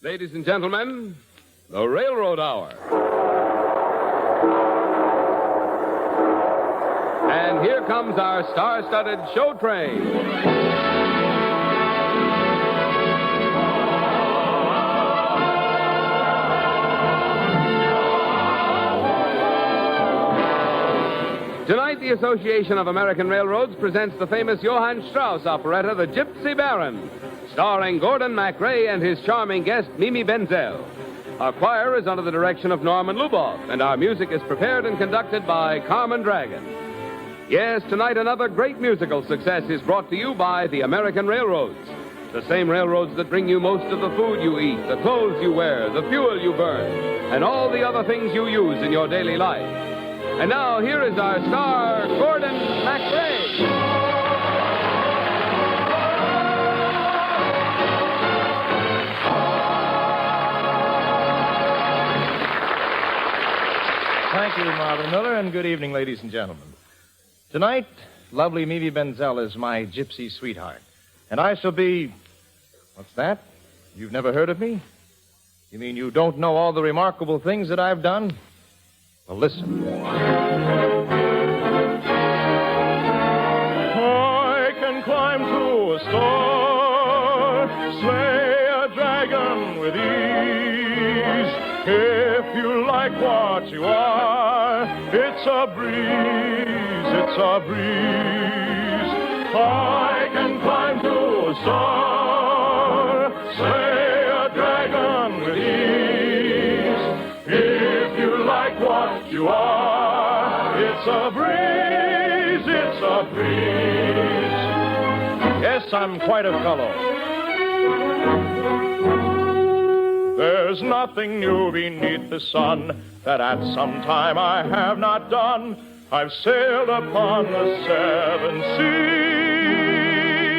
Ladies and gentlemen, the Railroad Hour. And here comes our star-studded show train. Tonight, the Association of American Railroads presents the famous Johann Strauss operetta, The Gypsy Baron, starring Gordon MacRae and his charming guest, Mimi Benzel. Our choir is under the direction of Norman Luboff, and our music is prepared and conducted by Carmen Dragon. Yes, tonight another great musical success is brought to you by the American Railroads. The same railroads that bring you most of the food you eat, the clothes you wear, the fuel you burn, and all the other things you use in your daily life. And now, here is our star, Gordon MacRae. Thank you, Marvin Miller, and good evening, ladies and gentlemen. Tonight, lovely Mimi Benzel is my gypsy sweetheart. And I shall be... What's that? You've never heard of me? You mean you don't know all the remarkable things that I've done? Well, listen. I can climb to a star, slay a dragon with ease. If you like what you are, it's a breeze, it's a breeze. I can climb to a star, slay a dragon with ease. If you like what you are, it's a breeze, it's a breeze. Yes, I'm quite a fellow. There's nothing new beneath the sun that at some time I have not done. I've sailed upon the 7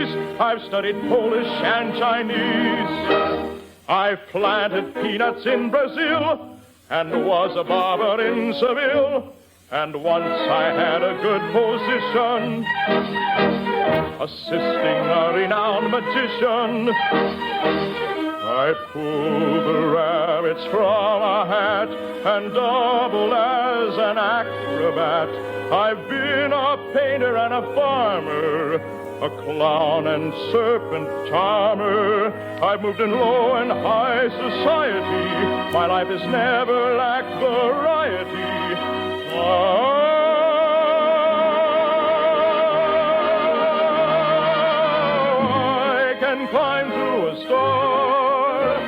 seas. I've studied Polish and Chinese. I've planted peanuts in Brazil and was a barber in Seville. And once I had a good position, assisting a renowned magician. I pulled the rabbits from a hat and doubled as an acrobat. I've been a painter and a farmer, a clown and serpent charmer. I've moved in low and high society. My life has never lacked variety. I can climb to a star,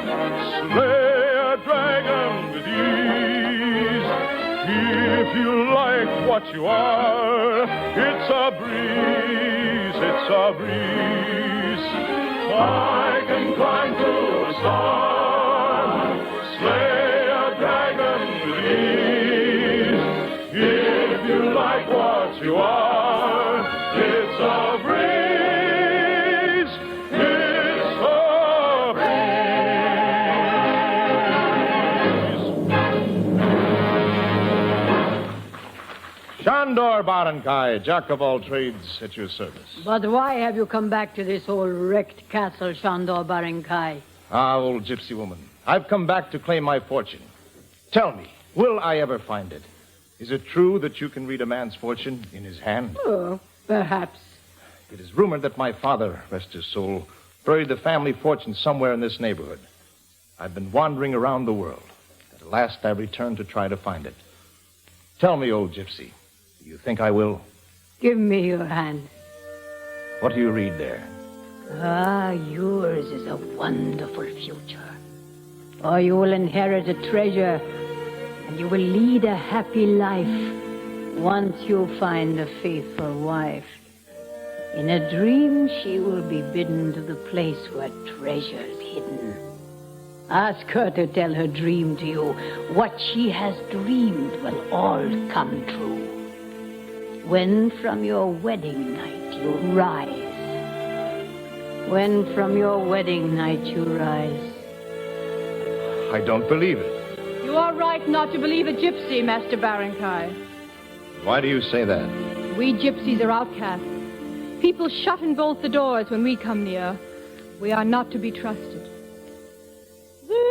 slay a dragon with ease. If you like what you are, it's a breeze, it's a breeze. I can climb to a star, slay a dragon with ease. If you like what you are, it's a breeze, it's a breeze. Shandor Barankai, jack of all trades, at your service. But why have you come back to this old wrecked castle, Shandor Barankai? Ah, old gypsy woman, I've come back to claim my fortune. Tell me, will I ever find it? Is it true that you can read a man's fortune in his hand? Oh, perhaps. It is rumored that my father, rest his soul, buried the family fortune somewhere in this neighborhood. I've been wandering around the world. At last I returned to try to find it. Tell me, old gypsy, do you think I will? Give me your hand. What do you read there? Ah, yours is a wonderful future. For you will inherit a treasure, and you will lead a happy life once you find a faithful wife. In a dream, she will be bidden to the place where treasure is hidden. Ask her to tell her dream to you. What she has dreamed will all come true. When from your wedding night you rise. When from your wedding night you rise. I don't believe it. You are right not to believe a gypsy, Master Barankai. Why do you say that? We gypsies are outcasts. People shut and bolt the doors when we come near. We are not to be trusted. The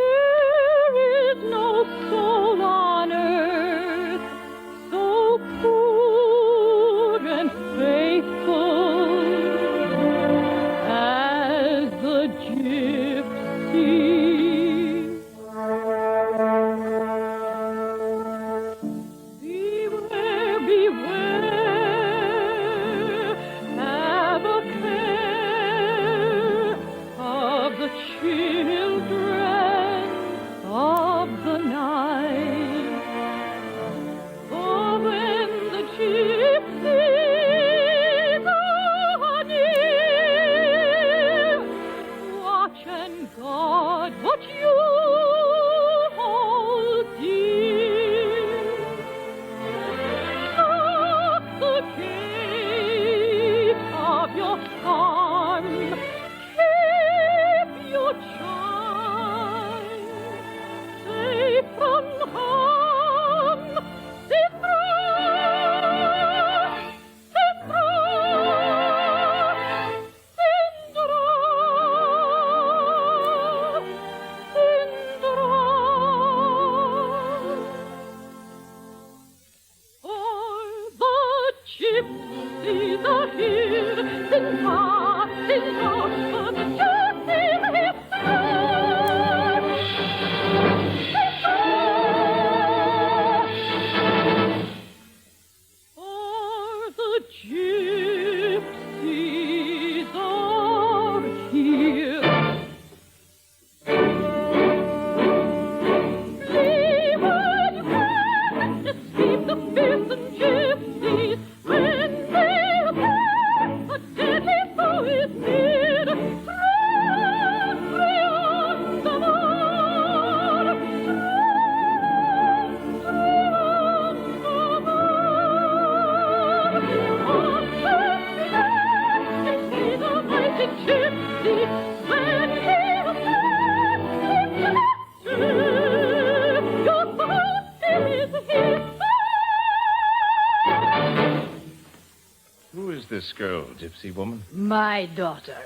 This girl, gypsy woman? My daughter.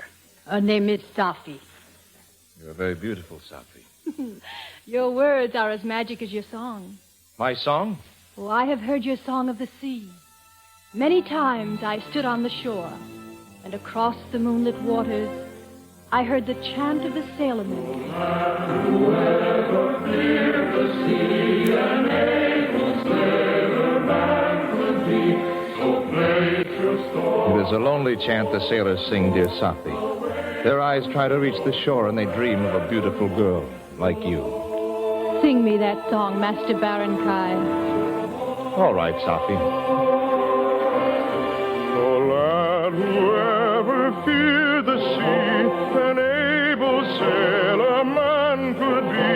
Her name is Safi. You're very beautiful, Safi. Your words are as magic as your song. My song? Oh, I have heard your song of the sea. Many times I stood on the shore, and across the moonlit waters, I heard the chant of the sailormen. Whoever feared the sea, an able sailorman could be. So play your story. It is a lonely chant the sailors sing, dear Safi. Their eyes try to reach the shore, and they dream of a beautiful girl like you. Sing me that song, Master Baron Kai. All right, Safi. Oh, lad, whoever feared the sea, an able sailorman could be.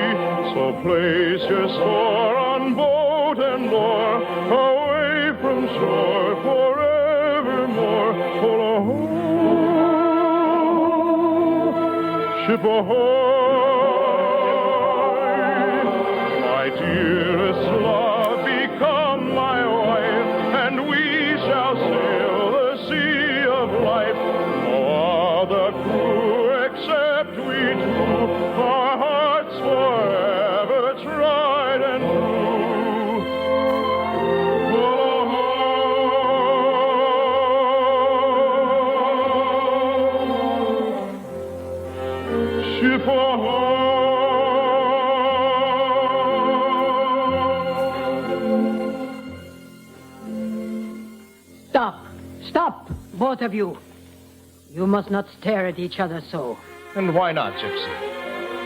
So place your store on boat and oar, away from shore forevermore. Oh, ship ahoy, my dearest love, become my wife, and we shall sail the sea of life. No other crew except we two, our hearts forever tried and true. Ship ahoy. Stop, both of you. You must not stare at each other so. And why not, Gypsy?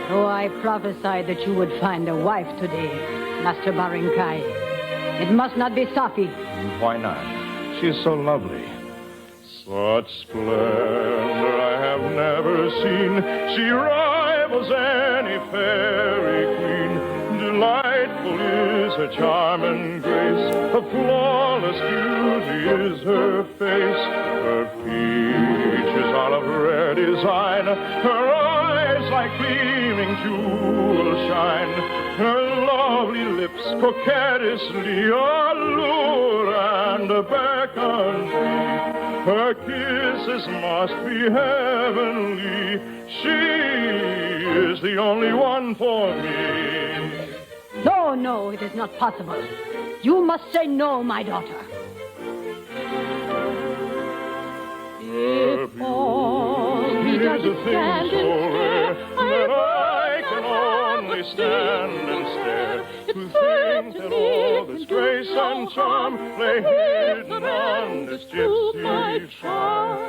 Though I prophesied that you would find a wife today, Master Baron Kai, it must not be Safi. And why not? She is so lovely. Such splendor I have never seen. She rivals any fairy queen. Delightful is her charm and grace. A flawless beauty is her face. Her features are of rare design. Her eyes like gleaming jewels shine. Her lovely lips coquettishly allure and beckon me. Her kisses must be heavenly. She is the only one for me. No, it is not possible. You must say no, my daughter. If all he does is stand and stare, that I can only stand and stare. To think that all this grace and charm lay hidden on this gypsy charm.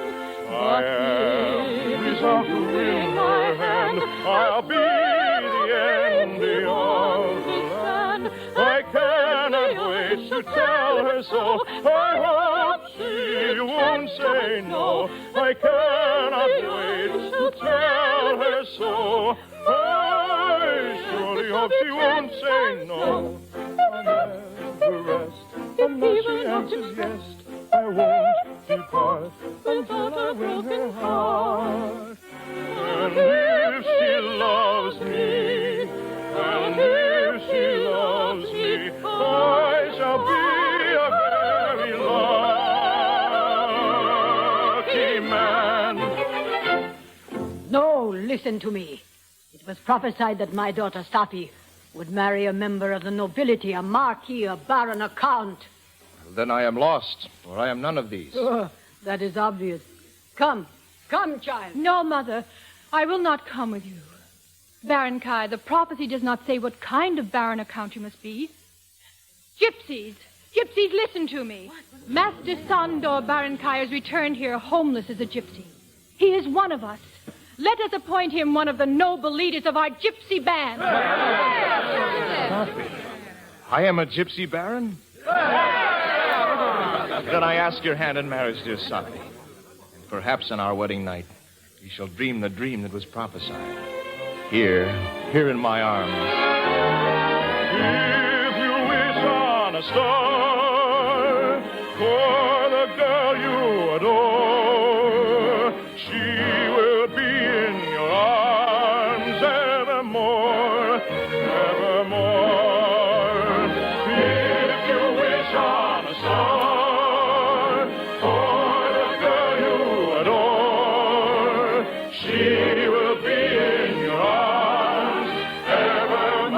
I am resolved to win her hand. I'll be the envy of the land. I cannot wait to tell her so. I hope she won't say no. I cannot wait to tell her so. I surely hope she won't say no. I'll never rest unless she answers yes. I won't depart until I win her heart. And if she loves me, and if she loves me, I shall be a very lucky man. No, listen to me. It was prophesied that my daughter Safi would marry a member of the nobility, a marquis, a baron, a count. Then I am lost, for I am none of these. That is obvious. Come, child. No, Mother, I will not come with you. Baron Kai, the prophecy does not say what kind of Baron account you must be. Gypsies, listen to me. Master Sandor Baron Kai has returned here homeless as a gypsy. He is one of us. Let us appoint him one of the noble leaders of our gypsy band. I am a gypsy baron? Then I ask your hand in marriage, dear Safi. And perhaps on our wedding night, we shall dream the dream that was prophesied. Here in my arms. If you wish on a star for the girl you adore, she will be in your arms evermore, evermore. If you wish on a star for the girl you adore, she will be in your arms evermore,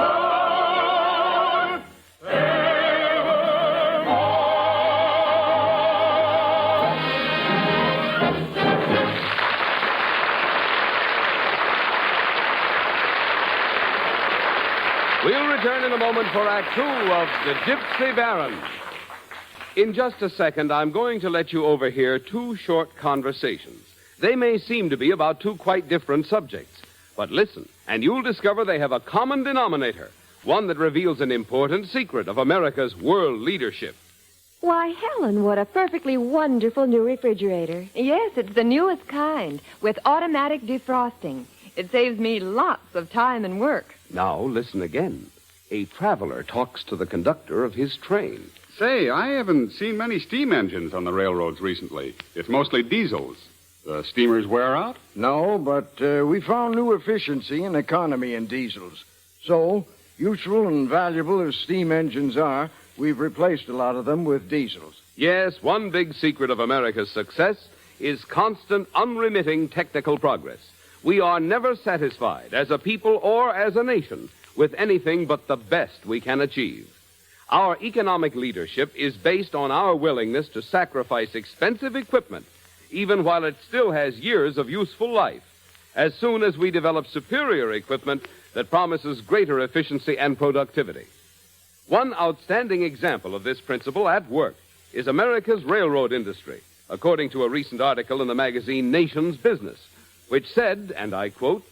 evermore. We'll return in a moment for Act Two of The Gypsy Baron. In just a second, I'm going to let you overhear two short conversations. They may seem to be about two quite different subjects, but listen, and you'll discover they have a common denominator, one that reveals an important secret of America's world leadership. Why, Helen, what a perfectly wonderful new refrigerator. Yes, it's the newest kind, with automatic defrosting. It saves me lots of time and work. Now, listen again. A traveler talks to the conductor of his train. Say, I haven't seen many steam engines on the railroads recently. It's mostly diesels. The steamers wear out? No, but we found new efficiency and economy in diesels. So, useful and valuable as steam engines are, we've replaced a lot of them with diesels. Yes, one big secret of America's success is constant, unremitting technical progress. We are never satisfied as a people or as a nation with anything but the best we can achieve. Our economic leadership is based on our willingness to sacrifice expensive equipment, even while it still has years of useful life, as soon as we develop superior equipment that promises greater efficiency and productivity. One outstanding example of this principle at work is America's railroad industry, according to a recent article in the magazine Nation's Business, which said, and I quote,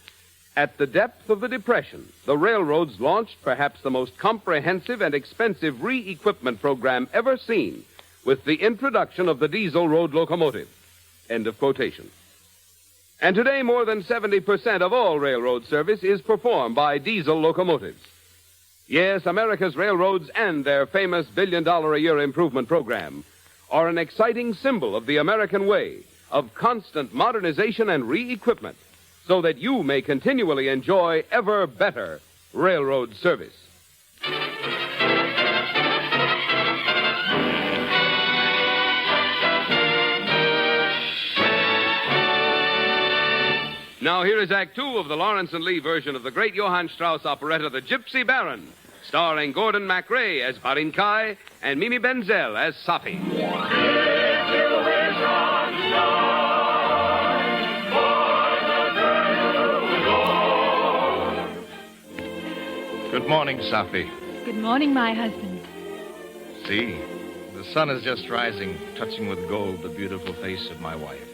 "At the depth of the Depression, the railroads launched perhaps the most comprehensive and expensive re-equipment program ever seen with the introduction of the diesel road locomotive." End of quotation. And today, more than 70% of all railroad service is performed by diesel locomotives. Yes, America's railroads and their famous billion-dollar-a-year improvement program are an exciting symbol of the American way of constant modernization and re-equipment, so that you may continually enjoy ever better railroad service. Now here is Act Two of the Lawrence and Lee version of the great Johann Strauss operetta, The Gypsy Baron, starring Gordon MacRae as Barin Kai and Mimi Benzel as Safi. Good morning, Safi. Good morning, my husband. See, the sun is just rising, touching with gold the beautiful face of my wife.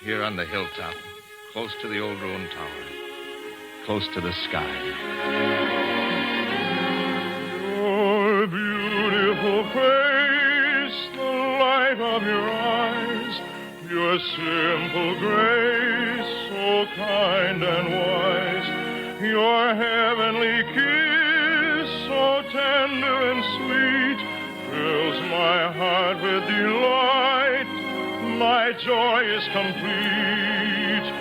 Here on the hilltop, close to the old ruined tower, close to the sky. Your beautiful face, the light of your eyes, your simple grace, so kind and wise, your heavenly kiss, so tender and sweet, fills my heart with delight. My joy is complete.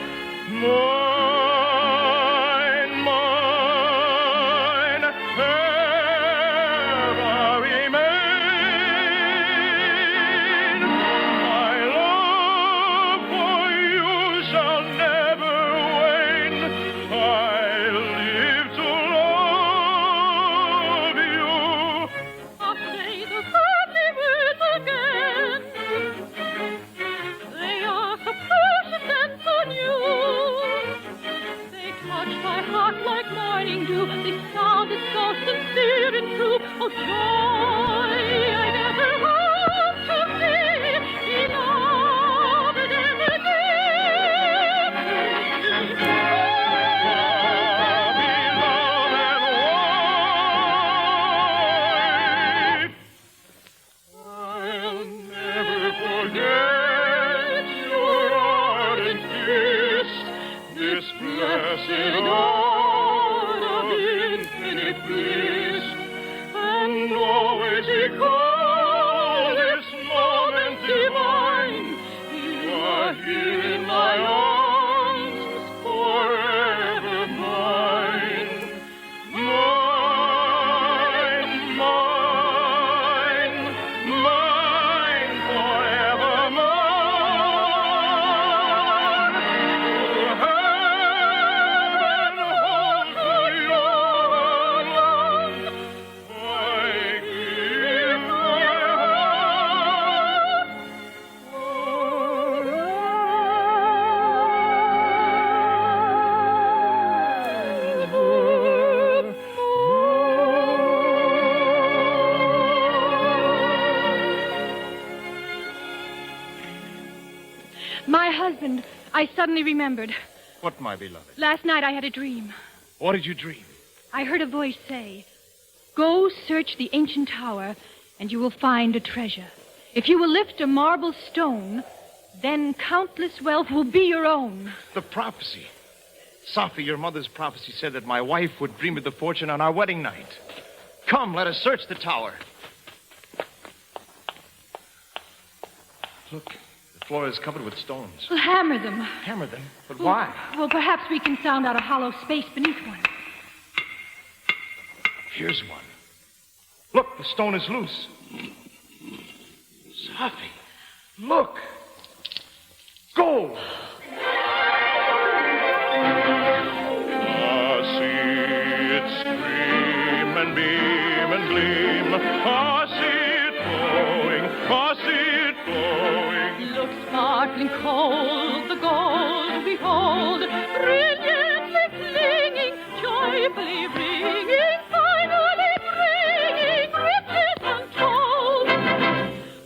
Mine, mine, ever remain. My love for you shall never wane. I live to love you. I'll say the friendly words again. They are so Oh, joy I never hope to see, beloved every I'll never forget your ardent kiss, this blessed hour of infinite bliss, and always recall this moment divine. You are here in my arms, forever mine. Mine, mine, mine, forevermore. Heaven holds your love. I give my My husband, I suddenly remembered. What, my beloved? Last night I had a dream. What did you dream? I heard a voice say, "Go search the ancient tower, and you will find a treasure. If you will lift a marble stone, then countless wealth will be your own." The prophecy. Sophie, your mother's prophecy said that my wife would dream of the fortune on our wedding night. Come, let us search the tower. Look, the floor is covered with stones. We'll hammer them. Hammer them? But why? Well, perhaps we can sound out a hollow space beneath one. Here's one. Look, the stone is loose. Sophie, look. Gold. See it stream and beam and gleam. See it glowing. See it glowing. Look sparkling cold, the gold behold, brilliantly clinging, joyfully ringing, finally bringing riches untold.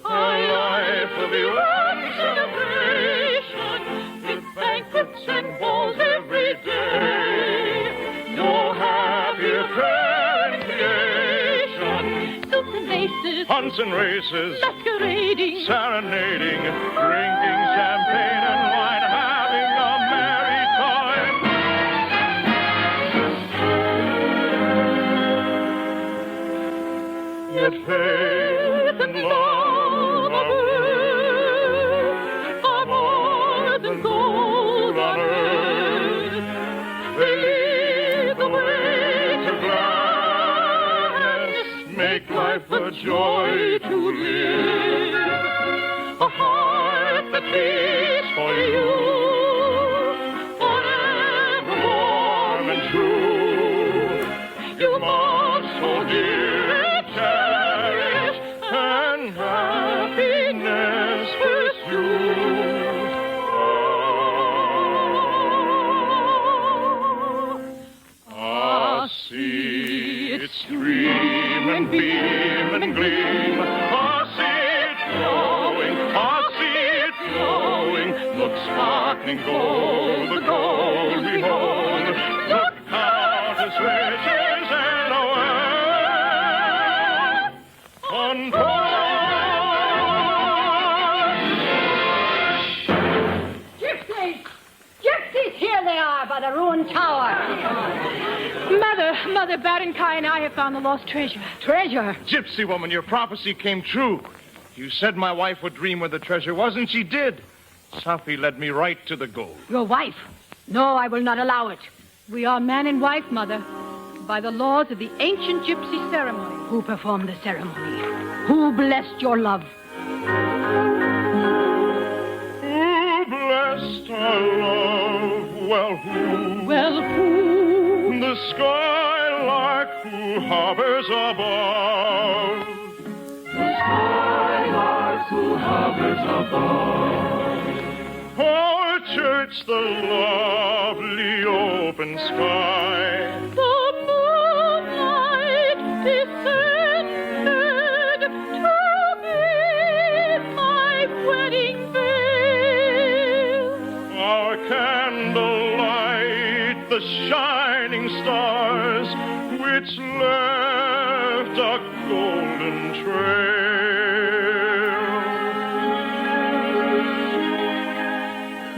Life will be one celebration, with banquets and balls every day. No happier prayer in creation. Suits and laces, Hunts and races, masquerading, serenading, drinking champagne and wine, having a merry time. Yet faith and love are more than gold on earth. They lead the way to gladness, make life a joy to live. A heart that beats for you, forever warm and true. You must hold dear, cherish, and happiness pursue. See it stream and beam and gleam. See it glowing. See it glowing. Look, sparkling gold, the gold behold. Look, countless riches and wealth untold. Gypsies! Gypsies! Here they are by the ruined tower. Mother, Barenkai and I have found the lost treasure. Treasure? Gypsy woman, your prophecy came true. You said my wife would dream where the treasure was, and she did. Sophie led me right to the gold. Your wife? No, I will not allow it. We are man and wife, Mother, by the laws of the ancient gypsy ceremony. Who performed the ceremony? Who blessed your love? Who blessed our love? Well, who? Well, who? The skylark who hovers above. The skylark who hovers above. Our church, the lovely open sky. The moonlight descends It's left a golden trail.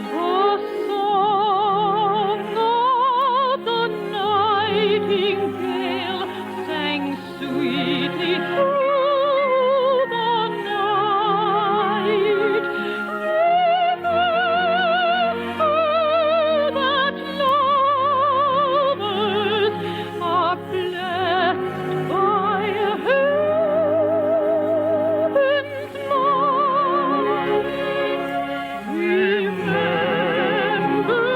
The song of the nightingale sang sweetly through the night. Remember that lovers are blessed by heaven's light. Remember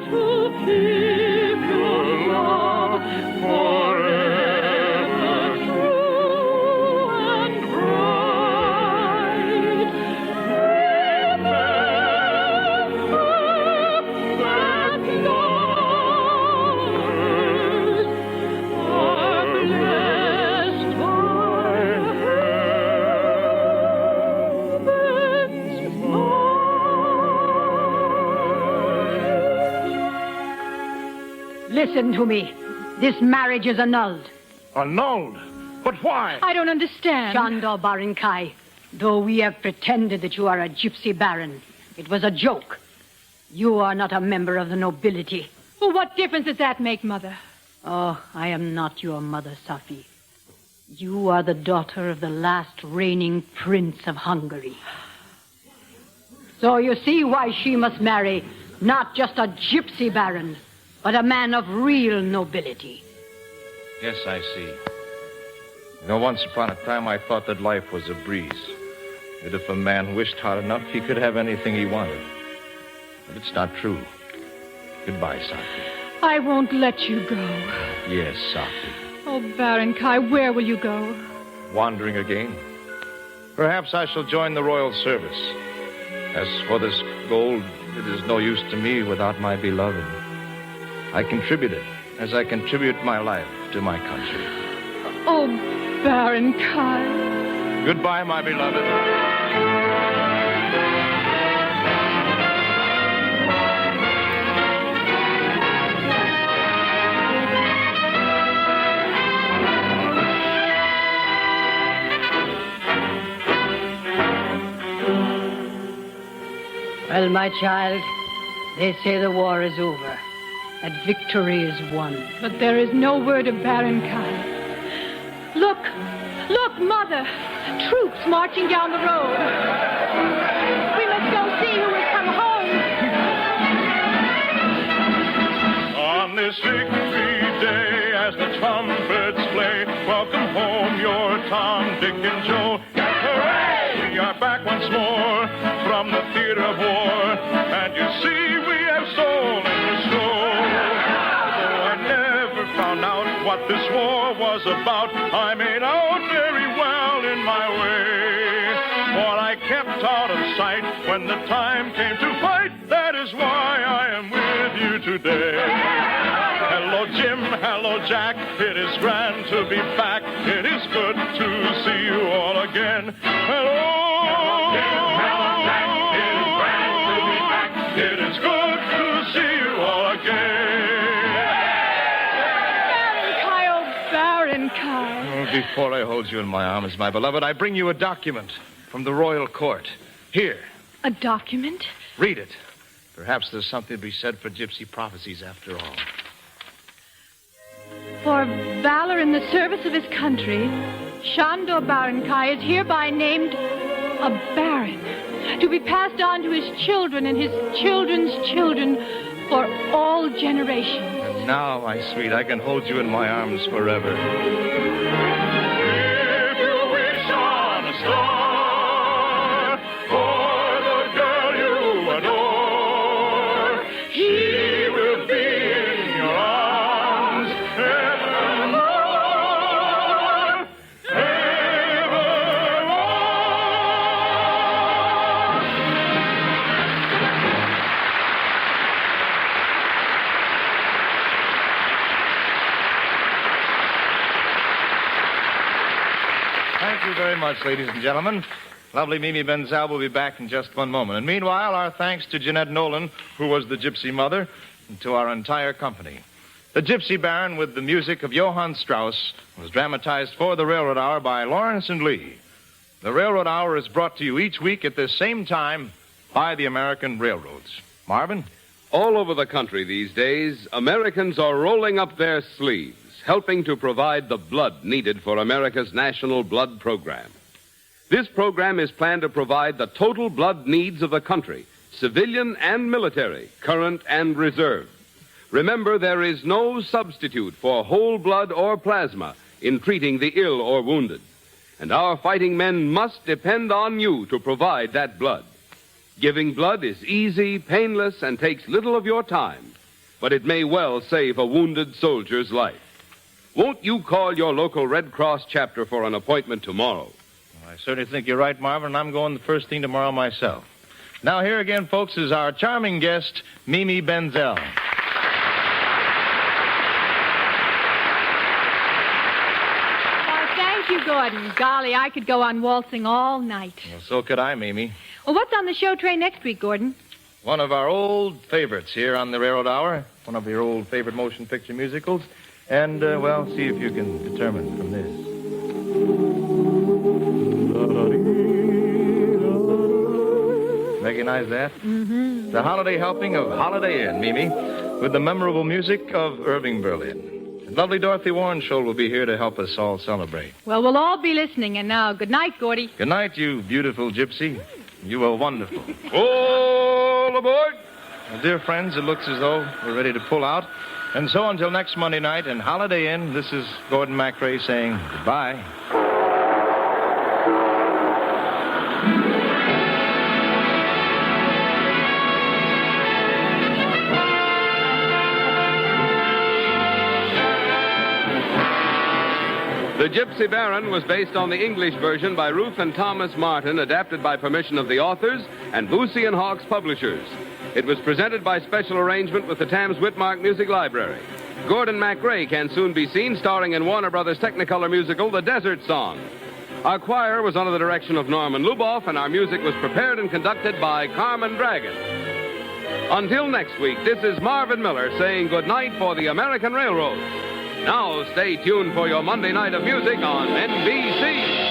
to keep your love forever true and bright. Remember that lovers are blessed by heaven's light. Listen to me. This marriage is annulled. Annulled? But why? I don't understand. Shandor Barankai, though we have pretended that you are a gypsy baron, it was a joke. You are not a member of the nobility. Well, what difference does that make, Mother? Oh, I am not your mother, Safi. You are the daughter of the last reigning prince of Hungary. So you see why she must marry not just a gypsy baron, but a man of real nobility. Yes, I see. You know, once upon a time, I thought that life was a breeze. That if a man wished hard enough, he could have anything he wanted. But it's not true. Goodbye, Safi. I won't let you go. Yes, Safi. Oh, Baron Kai, where will you go? Wandering again. Perhaps I shall join the royal service. As for this gold, it is no use to me without my beloved. I contribute it as I contribute my life to my country. Oh, Baron Kai. Goodbye, my beloved. Well, my child, they say the war is over, that victory is won. But there is no word of Baron Kai. Look, Mother. Troops marching down the road. We must go see who has come home. On this victory day, as the trumpets play, welcome home your Tom, Dick, and Joe. Hooray! We are back once more from the theater of war, and you see we have stolen the show. Though I never found out what this war was about, I made out very well in my way. For I kept out of sight when the time came to fight. That is why I am with you today. Hello, Jim. Hello, Jack. It is grand to be back. It is good to see you all again. Hello, Jim. Hello, Jack. It is grand to be back. It is good to see you all again. Baron Kai, oh, Baron Kai. Before I hold you in my arms, my beloved, I bring you a document from the royal court. Here, A document? read it. Perhaps there's something to be said for gypsy prophecies after all. For valor in the service of his country, Shandor Baron Kai is hereby named a baron, to be passed on to his children and his children's children for all generations. And now, my sweet, I can hold you in my arms forever. If you wish on a star for the girl you adore, she will be in your arms evermore, evermore. Thank you very much, ladies and gentlemen. Lovely Mimi Benzel will be back in just one moment. And meanwhile, our thanks to Jeanette Nolan, who was the gypsy mother, and to our entire company. The Gypsy Baron, with the music of Johann Strauss, was dramatized for the Railroad Hour by Lawrence and Lee. The Railroad Hour is brought to you each week at this same time by the American Railroads. Marvin? All over the country these days, Americans are rolling up their sleeves, helping to provide the blood needed for America's National Blood Program. This program is planned to provide the total blood needs of the country, civilian and military, current and reserve. Remember, there is no substitute for whole blood or plasma in treating the ill or wounded. And our fighting men must depend on you to provide that blood. Giving blood is easy, painless, and takes little of your time, but it may well save a wounded soldier's life. Won't you call your local Red Cross chapter for an appointment tomorrow? I certainly think you're right, Marvin. I'm going the first thing tomorrow myself. Now, here again, folks, is our charming guest, Mimi Benzel. Thank you, Gordon. Golly, I could go on waltzing all night. Well, so could I, Mimi. Well, what's on the show tray next week, Gordon? One of our old favorites here on the Railroad Hour. One of your old favorite motion picture musicals. And, well, see if you can determine from this. Recognize that? Mm-hmm. The holiday helping of Holiday Inn, Mimi, with the memorable music of Irving Berlin. The lovely Dorothy Warrenschul will be here to help us all celebrate. Well, we'll all be listening. And now, good night, Gordy. Good night, you beautiful gypsy. You are wonderful. All aboard! Well, dear friends, it looks as though we're ready to pull out. And so until next Monday night in Holiday Inn, this is Gordon MacRae saying goodbye. The Gypsy Baron was based on the English version by Ruth and Thomas Martin, adapted by permission of the authors and Boosie and Hawkes publishers. It was presented by special arrangement with the Tams Whitmark Music Library. Gordon MacRae can soon be seen starring in Warner Brothers' Technicolor musical, The Desert Song. Our choir was under the direction of Norman Luboff, and our music was prepared and conducted by Carmen Dragon. Until next week, this is Marvin Miller saying goodnight for the American Railroad. Now stay tuned for your Monday night of music on NBC.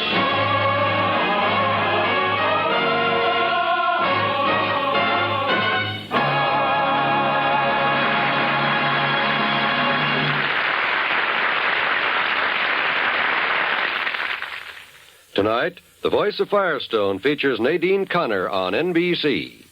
Tonight, The Voice of Firestone features Nadine Connor on NBC.